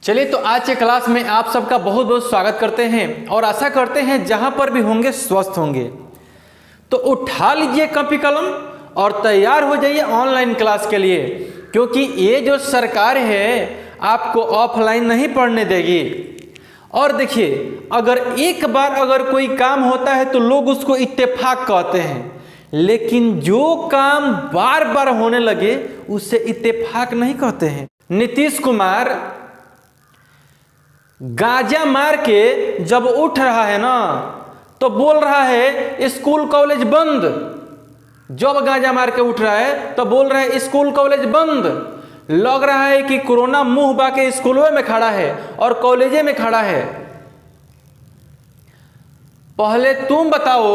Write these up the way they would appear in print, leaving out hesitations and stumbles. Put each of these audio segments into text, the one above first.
चलिए तो आज के क्लास में आप सबका बहुत बहुत स्वागत करते हैं और आशा करते हैं जहां पर भी होंगे स्वस्थ होंगे। तो उठा लीजिए कॉपी कलम और तैयार हो जाइए ऑनलाइन क्लास के लिए, क्योंकि ये जो सरकार है आपको ऑफलाइन नहीं पढ़ने देगी। और देखिए, अगर एक बार अगर कोई काम होता है तो लोग उसको इत्तेफाक कहते हैं, लेकिन जो काम बार बार होने लगे उसे इत्तेफाक नहीं कहते हैं। नीतीश कुमार गांजा मार के जब उठ रहा है ना तो बोल रहा है स्कूल कॉलेज बंद। जब गांजा मार के उठ रहा है तो बोल रहा है स्कूल कॉलेज बंद। लग रहा है कि कोरोना मुंह बाके स्कूलों में खड़ा है और कॉलेजे में खड़ा है। पहले तुम बताओ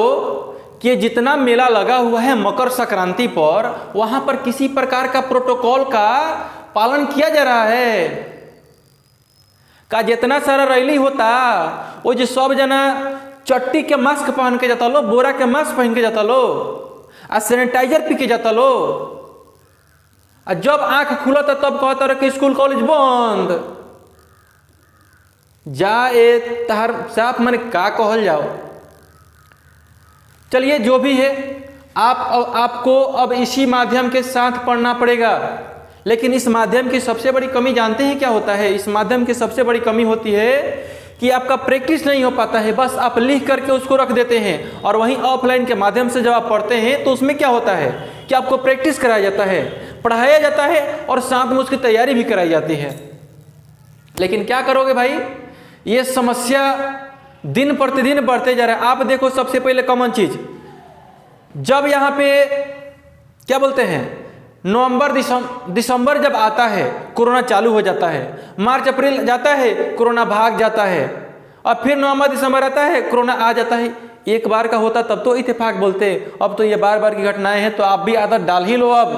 कि जितना मेला लगा हुआ है मकर संक्रांति पर, वहां पर किसी प्रकार का प्रोटोकॉल का पालन किया जा रहा है का? जितना सारा रैली होता वो जो सब जना चट्टी के मास्क पहन के जाता लो, बोरा के मास्क पहन के जाता लो, आ सैनिटाइजर पी के जाता लो, आ जब आंख खुला था तब कहता रहे कि स्कूल कॉलेज बंद। जा ए तार साफ मैंने का कहल जाओ। चलिए जो भी है, आपको अब इसी माध्यम के साथ पढ़ना पड़ेगा। लेकिन इस माध्यम की सबसे बड़ी कमी जानते हैं क्या होता है? इस माध्यम की सबसे बड़ी कमी होती है कि आपका प्रैक्टिस नहीं हो पाता है। बस आप लिख करके उसको रख देते हैं, और वहीं ऑफलाइन के माध्यम से जब आप पढ़ते हैं तो उसमें क्या होता है कि आपको प्रैक्टिस कराया जाता है, पढ़ाया जाता है और साथ में उसकी तैयारी भी कराई जाती है। लेकिन क्या करोगे भाई, ये समस्या दिन प्रतिदिन बढ़ते जा रहा है। आप देखो, सबसे पहले कॉमन चीज, जब यहाँ पे क्या बोलते हैं, नवंबर दिसंबर जब आता है कोरोना चालू हो जाता है, मार्च अप्रैल जाता है कोरोना भाग जाता है, और फिर नवंबर दिसंबर आता है कोरोना आ जाता है। एक बार का होता तब तो इत्तेफाक बोलते, अब तो ये बार बार की घटनाएं हैं तो आप भी आदत डाल ही लो। अब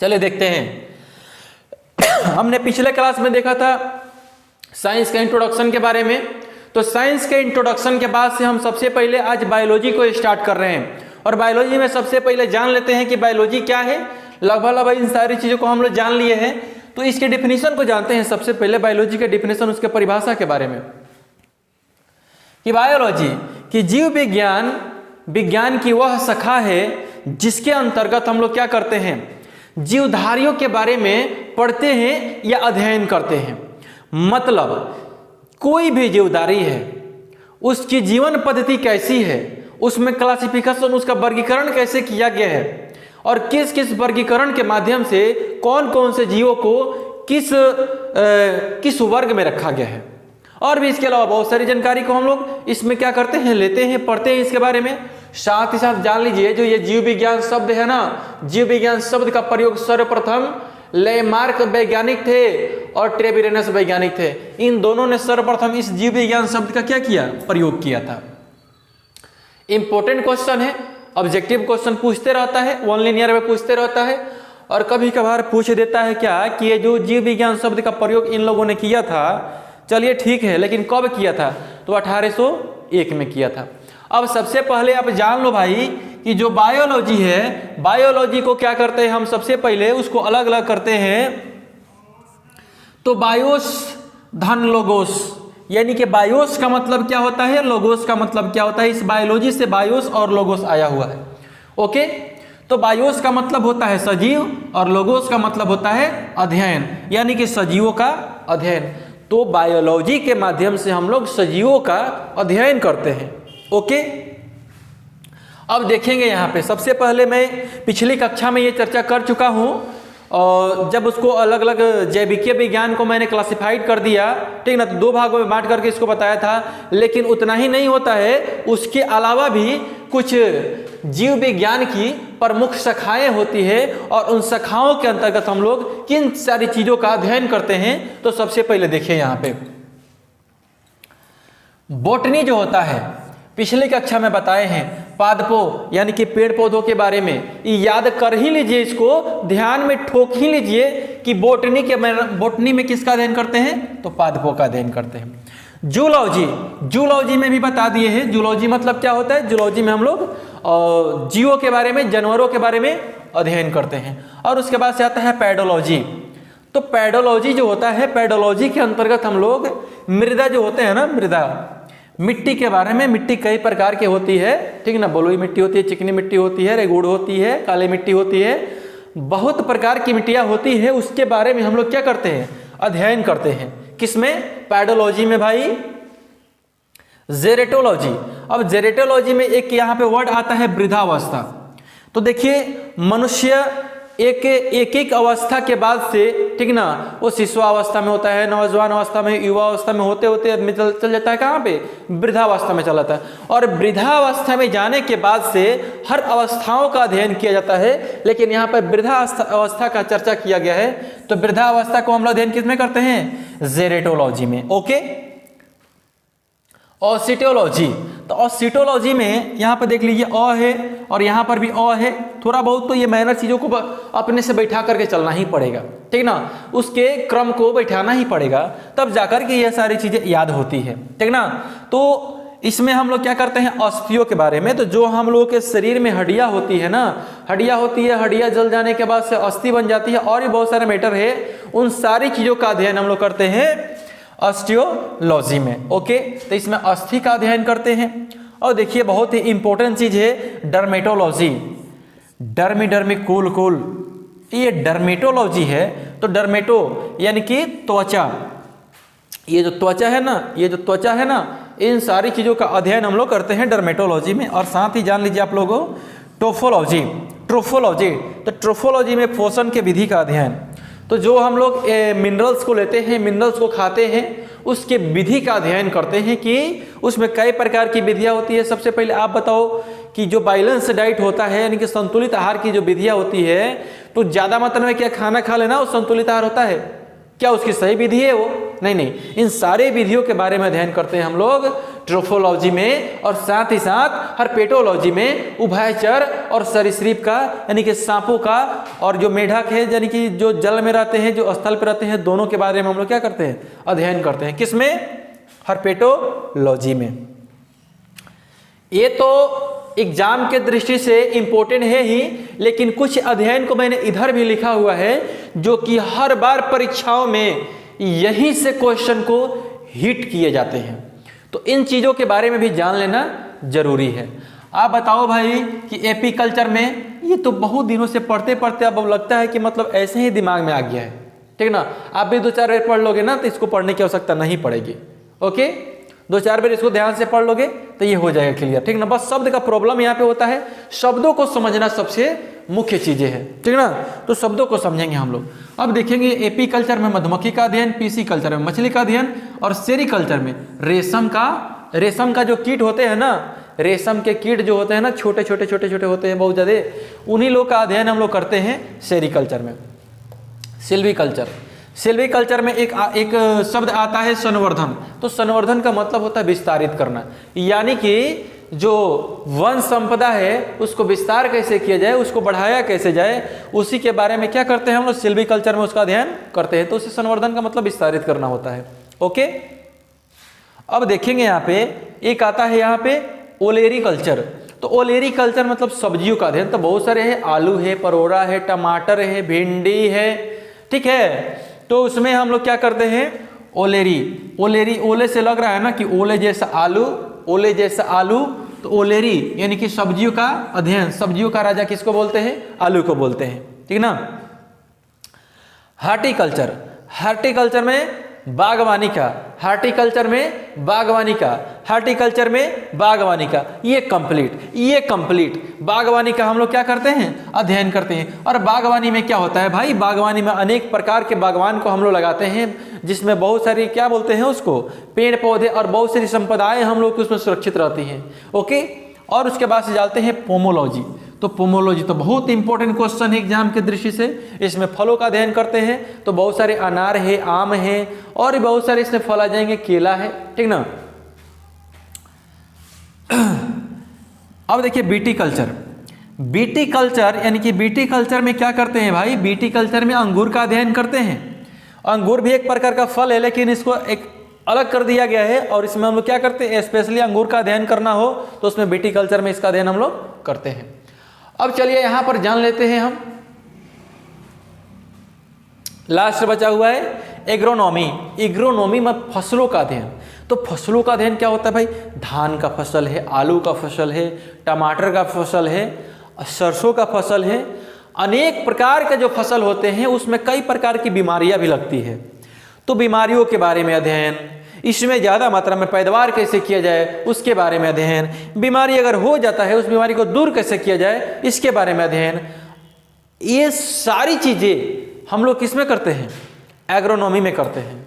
चले देखते हैं। हमने पिछले क्लास में देखा था साइंस के इंट्रोडक्शन के बारे में। तो साइंस के इंट्रोडक्शन के बाद से हम सबसे पहले आज बायोलॉजी को स्टार्ट कर रहे हैं, और बायोलॉजी में सबसे पहले जान लेते हैं कि बायोलॉजी क्या है। लगभग इन सारी चीज़ों को हम लोग जान लिए हैं, तो इसके डिफिनीशन को जानते हैं। सबसे पहले बायोलॉजी के डिफिनीशन, उसके परिभाषा के बारे में कि बायोलॉजी कि जीव विज्ञान की वह शाखा है जिसके अंतर्गत हम लोग क्या करते हैं, जीवधारियों के बारे में पढ़ते हैं या अध्ययन करते हैं। मतलब कोई भी जीवधारी है, उसकी जीवन पद्धति कैसी है, उसमें क्लासिफिकेशन, उसका वर्गीकरण कैसे किया गया है, और किस किस वर्गीकरण के माध्यम से कौन कौन से जीवों को किस वर्ग में रखा गया है। और भी इसके अलावा बहुत सारी जानकारी को हम लोग इसमें क्या करते हैं, लेते हैं, पढ़ते हैं इसके बारे में। साथ ही साथ जान लीजिए, जो ये जीव विज्ञान शब्द है ना, जीव विज्ञान शब्द का प्रयोग सर्वप्रथम लेमार्क वैज्ञानिक थे और ट्रेविरेनस वैज्ञानिक थे। इन दोनों ने सर्वप्रथम इस जीव विज्ञान शब्द का क्या किया, प्रयोग किया था। इंपॉर्टेंट क्वेश्चन है, ऑब्जेक्टिव क्वेश्चन पूछते रहता है, वन लिनियर में पूछते रहता है, और कभी कभार पूछ देता है क्या कि ये जो जीव विज्ञान शब्द का प्रयोग इन लोगों ने किया था, चलिए ठीक है, लेकिन कब किया था? तो 1801 में किया था। अब सबसे पहले आप जान लो भाई कि जो बायोलॉजी है, बायोलॉजी को क्या करते हैं हम, सबसे पहले उसको अलग अलग करते हैं। तो बायोस धन लोगोस, यानी कि बायोस का मतलब क्या होता है, लोगोस का मतलब क्या होता है। इस बायोलॉजी से बायोस और लोगोस आया हुआ है। ओके, तो बायोस का मतलब होता है सजीव और लोगोस का मतलब होता है अध्ययन, यानी कि सजीवों का अध्ययन। तो बायोलॉजी के माध्यम से हम लोग सजीवों का अध्ययन करते हैं। ओके, अब देखेंगे यहाँ पे, सबसे पहले मैं पिछली कक्षा में ये चर्चा कर चुका हूँ, और जब उसको अलग अलग जैविकीय विज्ञान को मैंने क्लासिफाइड कर दिया, ठीक ना, तो दो भागों में बांट करके इसको बताया था। लेकिन उतना ही नहीं होता है, उसके अलावा भी कुछ जीव विज्ञान की प्रमुख शाखाएं होती है, और उन शाखाओं के अंतर्गत हम लोग किन सारी चीज़ों का अध्ययन करते हैं। तो सबसे पहले देखिए यहाँ पे बॉटनी जो होता है, पिछली कक्षा में बताए हैं, पादपों यानी कि पेड़ पौधों के बारे में याद कर ही लीजिए, इसको ध्यान में ठोक ही लीजिए कि बॉटनी में किसका अध्ययन करते हैं, तो पादपों का अध्ययन करते हैं। जूलॉजी में भी बता दिए हैं। जूलॉजी मतलब क्या होता है, जूलॉजी में हम लोग जीवों के बारे में, जानवरों के बारे में अध्ययन करते हैं। और उसके बाद से आता है पेडोलॉजी। तो पेडोलॉजी जो होता है, पेडोलॉजी के अंतर्गत हम लोग मृदा जो होते हैं ना, मृदा मिट्टी के बारे में, मिट्टी कई प्रकार की होती है, ठीक ना, बलुई मिट्टी होती है, चिकनी मिट्टी होती है, रेगुड़ होती है, काली मिट्टी होती है, बहुत प्रकार की मिट्टियाँ होती है। उसके बारे में हम लोग क्या करते हैं, अध्ययन करते हैं। किसमें, पेडोलॉजी में भाई, जेरेटोलॉजी। अब जेरेटोलॉजी में एक यहाँ पे वर्ड आता है वृद्धावस्था। तो देखिए मनुष्य एक अवस्था के बाद से, ठीक ना, वो शिशुअवस्था में होता है, नौजवान अवस्था में, युवा अवस्था में होते होते आदमी चल जाता है कहाँ पे, वृद्धावस्था में चला जाता है। और वृद्धावस्था में जाने के बाद से हर अवस्थाओं का अध्ययन किया जाता है, लेकिन यहाँ पर वृद्धावस्था का चर्चा किया गया है। तो वृद्धावस्था को हम लोग अध्ययन किसमें करते हैं, जेरेटोलॉजी में। ओके, ऑसिटोलॉजी, तो ऑसिटोलॉजी में यहाँ पर देख लीजिए अ है और यहाँ पर भी अ है। थोड़ा बहुत तो ये माइनर चीज़ों को अपने से बैठा करके चलना ही पड़ेगा, ठीक ना, उसके क्रम को बैठाना ही पड़ेगा, तब जाकर के ये सारी चीज़ें याद होती है, ठीक ना। तो इसमें हम लोग क्या करते हैं, अस्थियों के बारे में। तो जो हम लोगों के शरीर में हड्डियाँ होती है ना, हड्डियाँ होती है, हड्डियाँ जल जाने के बाद से अस्थि बन जाती है, और भी बहुत सारे मैटर है, उन सारी चीज़ों का अध्ययन हम लोग करते हैं ऑस्टियोलॉजी में। ओके, तो इसमें अस्थि का अध्ययन करते हैं। और देखिए बहुत ही इंपॉर्टेंट चीज है डर्मेटोलॉजी, डर्मी, ये डर्मेटोलॉजी है। तो डर्मेटो यानी कि त्वचा, ये जो त्वचा है ना, इन सारी चीजों का अध्ययन हम लोग करते हैं डर्मेटोलॉजी में। और साथ ही जान लीजिए आप लोगों ट्रोफोलॉजी, तो ट्रोफोलॉजी में पोषण के विधि का अध्ययन। तो जो हम लोग मिनरल्स को लेते हैं, मिनरल्स को खाते हैं, उसके विधि का अध्ययन करते हैं कि उसमें कई प्रकार की विधियां होती है। सबसे पहले आप बताओ कि जो बैलेंस डाइट होता है, यानी कि संतुलित आहार की जो विधियां होती है, तो ज़्यादा मात्रा में क्या खाना खा लेना वो संतुलित आहार होता है क्या? उसकी सही विधि है वो? नहीं, इन सारे विधियों के बारे में अध्ययन करते हैं हम लोग ट्रोफोलॉजी में। और साथ ही साथ हर्पेटोलॉजी में उभयचर और सरीसृप का, यानी कि सांपों का, और जो मेढक है यानी कि जो जल में रहते हैं, जो स्थल पर रहते हैं, दोनों के बारे में हम लोग क्या करते हैं, अध्ययन करते हैं। किसमें? हर्पेटोलॉजी में। ये तो एग्जाम के दृष्टि से इंपॉर्टेंट है ही, लेकिन कुछ अध्ययन को मैंने इधर भी लिखा हुआ है जो कि हर बार परीक्षाओं में यहीं से क्वेश्चन को हिट किए जाते हैं। तो इन चीजों के बारे में भी जान लेना जरूरी है। आप बताओ भाई कि एपी कल्चर में, ये तो बहुत दिनों से पढ़ते पढ़ते अब लगता है कि मतलब ऐसे ही दिमाग में आ गया है, ठीक ना। आप भी 2-4 बार पढ़ लोगे ना तो इसको पढ़ने की आवश्यकता नहीं पड़ेगी। ओके, 2-4 बार इसको ध्यान से पढ़ लोगे तो ये हो जाएगा क्लियर, ठीक ना। बस शब्द का प्रॉब्लम यहाँ पे होता है, शब्दों को समझना सबसे मुख्य चीजें हैं, ठीक ना। तो शब्दों को समझेंगे हम लोग। अब देखेंगे एपी कल्चर में मधुमक्खी का अध्ययन, पीसी कल्चर में मछली का अध्ययन, और सेरीकल्चर में रेशम का जो कीट होते हैं ना, रेशम के कीट जो होते हैं ना, छोटे छोटे होते हैं बहुत ज़्यादा, उन्हीं लोग का अध्ययन हम लोग करते हैं सेरीकल्चर में। सिल्वीकल्चर में एक शब्द आता है संवर्धन। तो संवर्धन का मतलब होता है विस्तारित करना, यानी कि जो वन संपदा है उसको विस्तार कैसे किया जाए, उसको बढ़ाया कैसे जाए, उसी के बारे में क्या करते हैं हम लोग सिल्वीकल्चर में उसका अध्ययन करते हैं। तो उसे संवर्धन का मतलब विस्तारित करना होता है। ओके, अब देखेंगे यहाँ पे एक आता है यहाँ पे ओलेरी कल्चर। तो ओलेरी कल्चर मतलब सब्जियों का अध्ययन। तो बहुत सारे हैं, आलू है, परोरा है, टमाटर है, भिंडी है, ठीक है। तो उसमें हम लोग क्या करते हैं, ओलेरी, ओले से लग रहा है ना कि ओले जैसा आलू, तो ओलेरी यानी कि सब्जियों का अध्ययन। सब्जियों का राजा किसको बोलते हैं? आलू को बोलते हैं, ठीक ना। हार्टिकल्चर में बागवानी का, ये कंप्लीट बागवानी का हम लोग क्या करते हैं, अध्ययन करते हैं। और बागवानी में क्या होता है भाई, बागवानी में अनेक प्रकार के बागवान को हम लोग लगाते हैं, जिसमें बहुत सारी क्या बोलते हैं उसको, पेड़ पौधे और बहुत सारी संपदाएं हम लोग उसमें सुरक्षित रहती हैं। ओके, और उसके बाद से जाते हैं पोमोलॉजी। तो पोमोलॉजी तो बहुत इंपॉर्टेंट क्वेश्चन है एग्जाम की दृष्टि से। इसमें फलों का अध्ययन करते हैं। तो बहुत सारे अनार है, आम है, और भी बहुत सारे इसमें फल आ जाएंगे, केला है, ठीक ना। अब देखिए बीटी कल्चर यानी कि बीटी कल्चर में क्या करते हैं भाई, बीटी कल्चर में अंगूर का अध्ययन करते हैं। अंगूर भी एक प्रकार का फल है, लेकिन इसको एक अलग कर दिया गया है। और इसमें हम लोग क्या करते हैं, स्पेशली अंगूर का अध्ययन करना हो तो उसमें बीटी कल्चर में इसका अध्ययन हम लोग करते हैं। अब चलिए यहां पर जान लेते हैं हम लास्ट बचा हुआ है एग्रोनॉमी। एग्रोनॉमी में फसलों का अध्ययन। तो फसलों का अध्ययन क्या होता है भाई? धान का फसल है, आलू का फसल है, टमाटर का फसल है, सरसों का फसल है, अनेक प्रकार के जो फसल होते हैं उसमें कई प्रकार की बीमारियां भी लगती है। तो बीमारियों के बारे में अध्ययन, इसमें ज़्यादा मात्रा में पैदावार कैसे किया जाए उसके बारे में अध्ययन, बीमारी अगर हो जाता है उस बीमारी को दूर कैसे किया जाए इसके बारे में अध्ययन, ये सारी चीज़ें हम लोग किस में करते हैं? एग्रोनॉमी में करते हैं।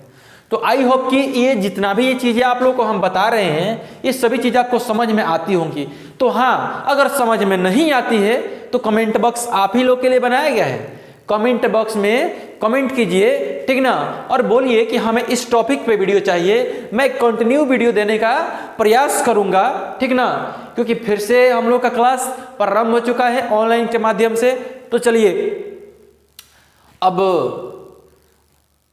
तो आई होप कि ये जितना भी ये चीज़ें आप लोग को हम बता रहे हैं ये सभी चीज़ें आपको समझ में आती होंगी। तो हाँ, अगर समझ में नहीं आती है तो कमेंट बॉक्स आप ही लोग के लिए बनाया गया है। कमेंट बॉक्स में कमेंट कीजिए, ठीक ना, और बोलिए कि हमें इस टॉपिक पे वीडियो चाहिए। मैं कंटिन्यू वीडियो देने का प्रयास करूंगा, ठीक ना, क्योंकि फिर से हम लोग का क्लास प्रारंभ हो चुका है ऑनलाइन के माध्यम से। तो चलिए, अब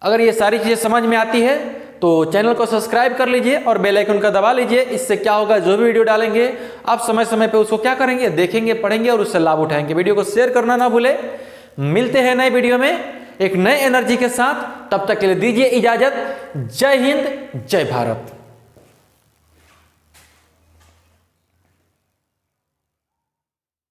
अगर ये सारी चीज़ें समझ में आती है तो चैनल को सब्सक्राइब कर लीजिए और बेल आइकन का दबा लीजिए। इससे क्या होगा, जो भी वीडियो डालेंगे आप समय समय पे उसको क्या करेंगे, देखेंगे, पढ़ेंगे और उससे लाभ उठाएंगे। वीडियो को शेयर करना ना भूले। मिलते हैं नए वीडियो में एक नए एनर्जी के साथ। तब तक के लिए दीजिए इजाजत। जय हिंद, जय भारत।